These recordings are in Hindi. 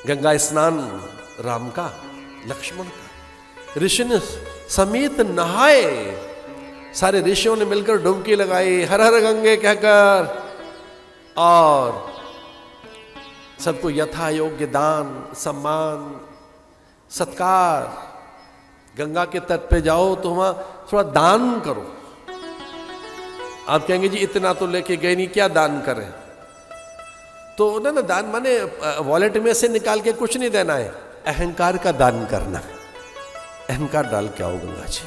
गंगा स्नान राम का, लक्ष्मण का, ऋषि ने समेत नहाए, सारे ऋषियों ने मिलकर डुबकी लगाई हर हर गंगे कहकर, और सबको यथा योग्य दान सम्मान सत्कार। गंगा के तट पे जाओ तो वहां थोड़ा दान करो। आप कहेंगे जी इतना तो लेके गए नहीं, क्या दान करें? तो ना दान माने वॉलेट में से निकाल के कुछ नहीं देना है, अहंकार का दान करना। अहंकार डाल के आओ गंगा जी।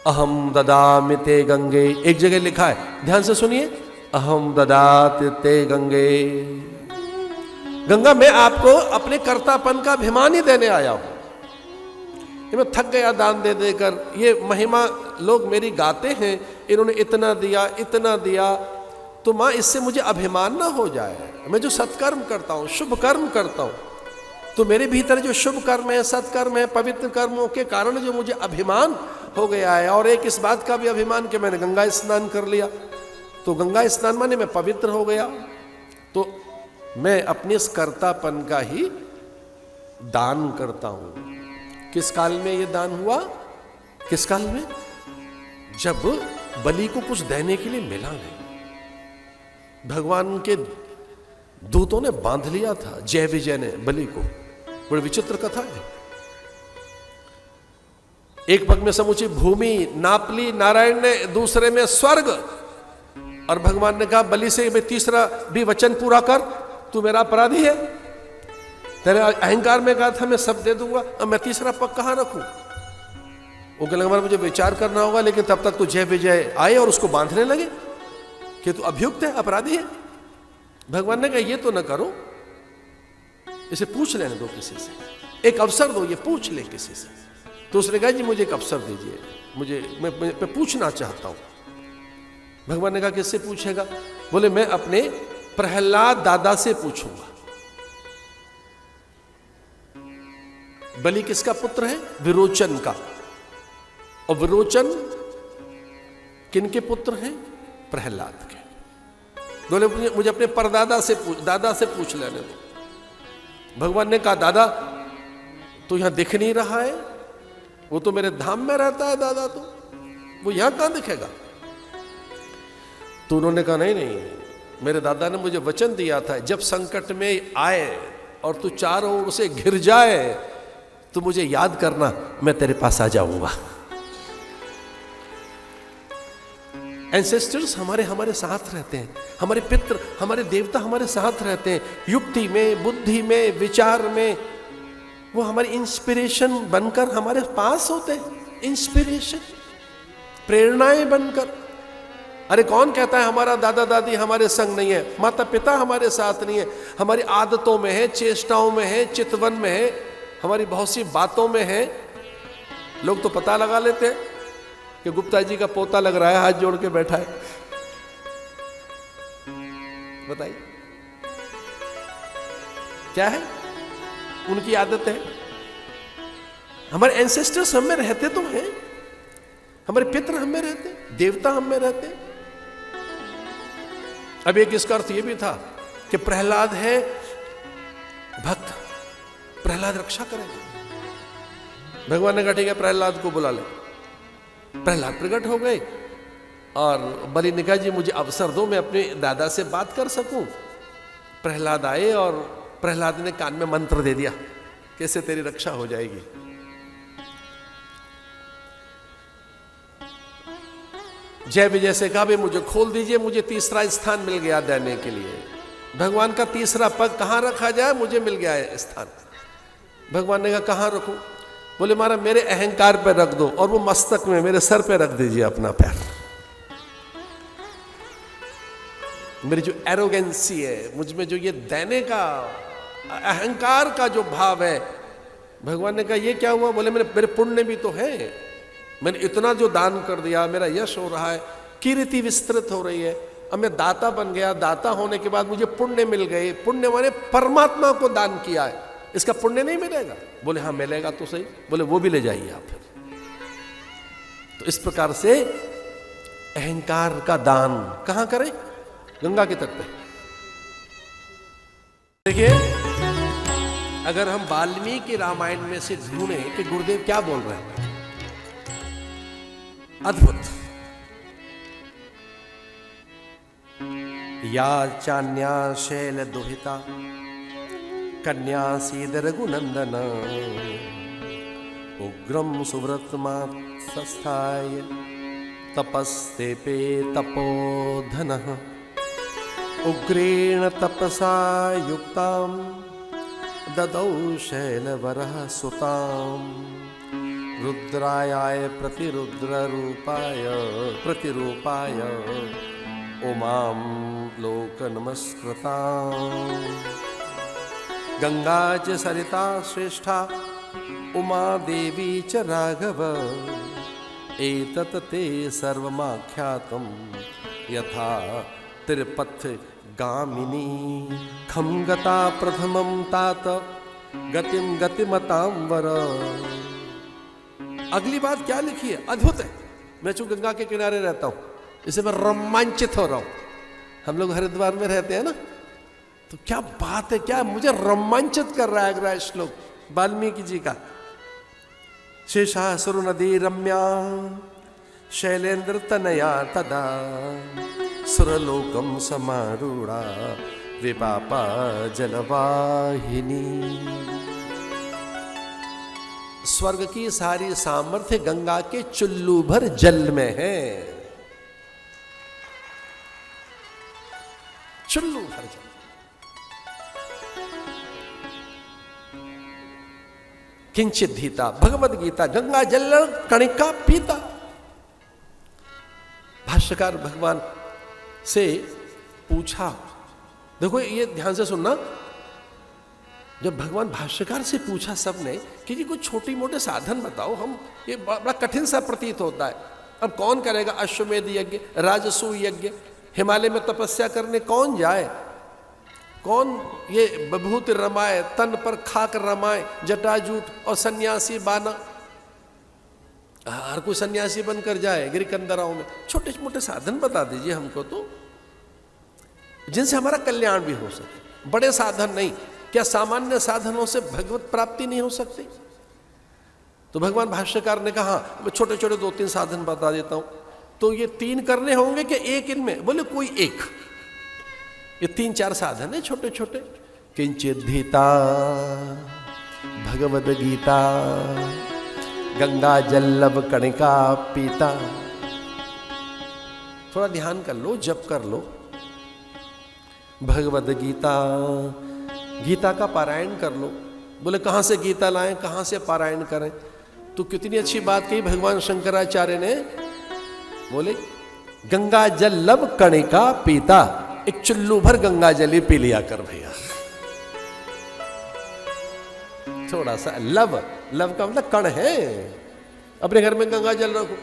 अहम ददामि ते गंगे, एक जगह लिखा है, ध्यान से सुनिए, अहम ददाति ते गंगे। गंगा मैं आपको अपने कर्तापन का अभिमान ही देने आया हूं। ये मैं थक गया दान दे देकर, ये महिमा लोग मेरी गाते हैं, इन्होंने इतना दिया इतना दिया, तो मां इससे मुझे अभिमान ना हो जाए। मैं जो सत्कर्म करता हूं, शुभ कर्म करता हूं, तो मेरे भीतर जो शुभ कर्म है, सत्कर्म है, पवित्र कर्मों के कारण जो मुझे अभिमान हो गया है, और एक इस बात का भी अभिमान कि मैंने गंगा स्नान कर लिया, तो गंगा स्नान माने मैं पवित्र हो गया, तो मैं अपने इस कर्तापन का ही दान करता हूं। किस काल में ये दान हुआ? किस काल में? जब बलि को कुछ देने के लिए मिला नहीं, भगवान के दूतों ने बांध लिया था, जय विजय ने बलि को। बड़ी विचित्र कथा है। एक पग में समूची भूमि नाप ली नारायण ने, दूसरे में स्वर्ग, और भगवान ने कहा बलि से मैं तीसरा भी वचन पूरा कर, तू मेरा अपराधी है, तेरे अहंकार में कहा था मैं सब दे दूंगा, अब मैं तीसरा पग कहां रखूं? वो कहने लगा मुझे विचार करना होगा, लेकिन तब तक तो जय विजय आए और उसको बांधने लगे कि तू अभियुक्त है, अपराधी है। भगवान ने कहा ये तो ना करो, इसे पूछ लेने दो किसी से, एक अवसर दो, ये पूछ ले किसी से। तो उसने कहा जी मुझे एक अवसर दीजिए, मैं पूछना चाहता हूं। भगवान ने कहा किससे पूछेगा? बोले मैं अपने प्रहलाद दादा से पूछूंगा। बलि किसका पुत्र है? विरोचन का। और विरोचन किनके पुत्र हैं? प्रहलाद के। बोले मुझे अपने परदादा से दादा से पूछ लेने दो। भगवान ने कहा दादा तो यहां दिख नहीं रहा है, वो तो मेरे धाम में रहता है दादा, तो वो यहां कहां दिखेगा? तो उन्होंने कहा नहीं, मेरे दादा ने मुझे वचन दिया था, जब संकट में आए और तू चारों ओर से घिर जाए तो मुझे याद करना, मैं तेरे पास आ जाऊंगा। एंसेस्टर्स हमारे साथ रहते हैं, हमारे पितृ, हमारे देवता हमारे साथ रहते हैं, युक्ति में, बुद्धि में, विचार में, वो हमारी इंस्पिरेशन बनकर हमारे पास होते हैं। इंस्पिरेशन, प्रेरणाएं बनकर। अरे कौन कहता है हमारा दादा दादी हमारे संग नहीं है, माता पिता हमारे साथ नहीं है? हमारी आदतों में है, चेष्टाओं में है, चितवन में है, हमारी बहुत सी बातों में है। लोग तो पता लगा लेते हैं कि गुप्ता जी का पोता लग रहा है, हाथ जोड़ के बैठा है। बताइए क्या है? उनकी आदत है। हमारे एंसेस्टर्स हम में रहते तो हैं, हमारे पितृ हम में रहते, देवता हम में रहते। अब एक इसका अर्थ यह भी था कि प्रहलाद है भक्त, प्रहलाद रक्षा करेगा। भगवान ने कहा ठीक है प्रहलाद को बुला ले। प्रहलाद प्रकट हो गए और बलि ने कहा जी मुझे अवसर दो, मैं अपने दादा से बात कर सकूं। प्रहलाद आए और प्रहलाद ने कान में मंत्र दे दिया, कैसे तेरी रक्षा हो जाएगी। जय विजय से कहा भाई मुझे खोल दीजिए, मुझे तीसरा स्थान मिल गया देने के लिए। भगवान का तीसरा पग कहां रखा जाए? मुझे मिल गया है स्थान। भगवान ने कहा कहां रखूं? बोले मारा मेरे अहंकार पे रख दो, और वो मस्तक में मेरे सर पे रख दीजिए अपना पैर। मेरी जो एरोगेंसी है, मुझ में जो ये देने का अहंकार का जो भाव है, भगवान ने कहा ये क्या हुआ? बोले मेरे पुण्य भी तो है, मैंने इतना जो दान कर दिया, मेरा यश हो रहा है, कीर्ति विस्तृत हो रही है, अब मैं दाता बन गया, दाता होने के बाद मुझे पुण्य मिल गए। पुण्य माने परमात्मा को दान किया है, इसका पुण्य नहीं मिलेगा? बोले हाँ मिलेगा तो सही। बोले वो भी ले जाइए आप फिर। तो इस प्रकार से अहंकार का दान कहां करें? गंगा के तट पे। देखिए अगर हम वाल्मीकि रामायण में से ढूंढें कि गुरुदेव क्या बोल रहे हैं, अद्भुत। या चान्या शैल दुहिता कन्या सीद रघुनंदन उग्रम सुव्रतमात् संस्थाय तपस्तेपे तपोधनः उग्रेण तपसा युक्तां ददौ शैलवरः सुतां रुद्राय प्रतिरूपाय उमां लोकनमस्कृतां गंगा च सरिता श्रेष्ठा उमा देवी च राघव एतत् ते सर्वमाख्यातं यथा तिरुपथ गामिनी खम गता प्रथमं तात गतिम गतिमतां वर। अगली बात क्या लिखी है, अद्भुत है। मैं चूंकि गंगा के किनारे रहता हूं, इससे मैं रोमांचित हो रहा हूं। हम लोग हरिद्वार में रहते हैं ना, तो क्या बात है, क्या मुझे रोमांचित कर रहा है अगला श्लोक वाल्मीकि जी का। शेषा सुर नदी रम्या शैलेन्द्र तनया तदा सुरलोकम समारूढ़ा विपापा जलवाहिनी। स्वर्ग की सारी सामर्थ्य गंगा के चुल्लू भर जल में है, चुल्लू भर जल। किंचित धीता भगवद गीता गंगा जल कणिका पीता। भाष्यकार भगवान से पूछा, देखो ये ध्यान से सुनना, जब भगवान भाष्यकार से पूछा सबने कि जी कुछ छोटी मोटे साधन बताओ, हम ये बड़ा कठिन सा प्रतीत होता है। अब कौन करेगा अश्वमेध यज्ञ, राजसूय यज्ञ, हिमालय में तपस्या करने कौन जाए, कौन ये विभूति रमाए, तन पर खाक रमाए, जटाजूट और सन्यासी बाना, हर कोई सन्यासी बनकर जाए गिरिकंदराओं में। छोटे मोटे साधन बता दीजिए हमको तो, जिनसे हमारा कल्याण भी हो सके। बड़े साधन नहीं, क्या सामान्य साधनों से भगवत प्राप्ति नहीं हो सकती? तो भगवान भाष्यकार ने कहा मैं छोटे छोटे 2-3 साधन बता देता हूं। तो ये 3 करने होंगे कि एक इनमें? बोले कोई एक। ये 3-4 साधन है छोटे छोटे। किंचित धीता भगवद गीता गंगा जल्लभ कणिका पीता। थोड़ा ध्यान कर लो, जप कर लो। भगवद गीता, गीता का पारायण कर लो। बोले कहां से गीता लाएं, कहां से पारायण करें? तो कितनी अच्छी बात कही भगवान शंकराचार्य ने। बोले गंगा जल लब कणिका पीता, एक चुल्लू भर गंगा जल ही पी लिया कर भैया। थोड़ा सा लव, लव का मतलब कण है। अपने घर में गंगा जल रखो।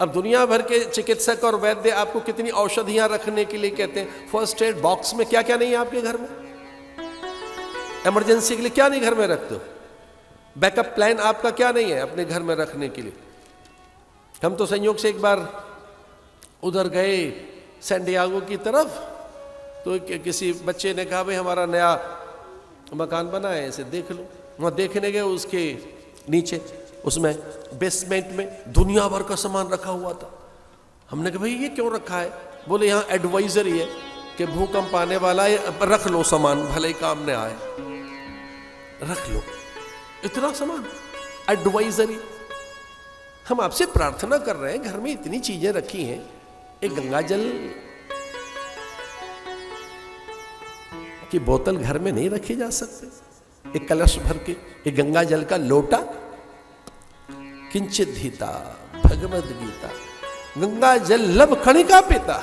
अब दुनिया भर के चिकित्सक और वैद्य आपको कितनी औषधियां रखने के लिए कहते हैं। फर्स्ट एड बॉक्स में क्या क्या नहीं है आपके घर में, इमरजेंसी के लिए क्या नहीं घर में रखते हो, बैकअप प्लान आपका क्या नहीं है अपने घर में रखने के लिए। हम तो संयोग से एक बार उधर गए सैंडियागो की तरफ, तो किसी बच्चे ने कहा भाई हमारा नया मकान बना है, इसे देख लो। वहां देखने गए, उसके नीचे उसमें बेसमेंट में दुनिया भर का सामान रखा हुआ था। हमने कहा भाई ये क्यों रखा है? बोले यहाँ एडवाइजरी है कि भूकंप आने वाला है, रख लो सामान, भले ही काम न आए, रख लो। इतना सामान, एडवाइजरी। हम आपसे प्रार्थना कर रहे हैं, घर में इतनी चीजें रखी हैं, एक गंगा जल की बोतल घर में नहीं रखी जा सकती? एक कलश भर के एक गंगा जल का लोटा। किंचित धीता भगवद गीता गंगा जल लब कणिका पीता।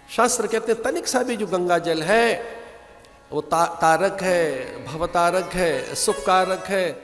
शास्त्र कहते हैं तनिक सा भी जो गंगा जल है वो तारक है, भवतारक है, सुखकारक है।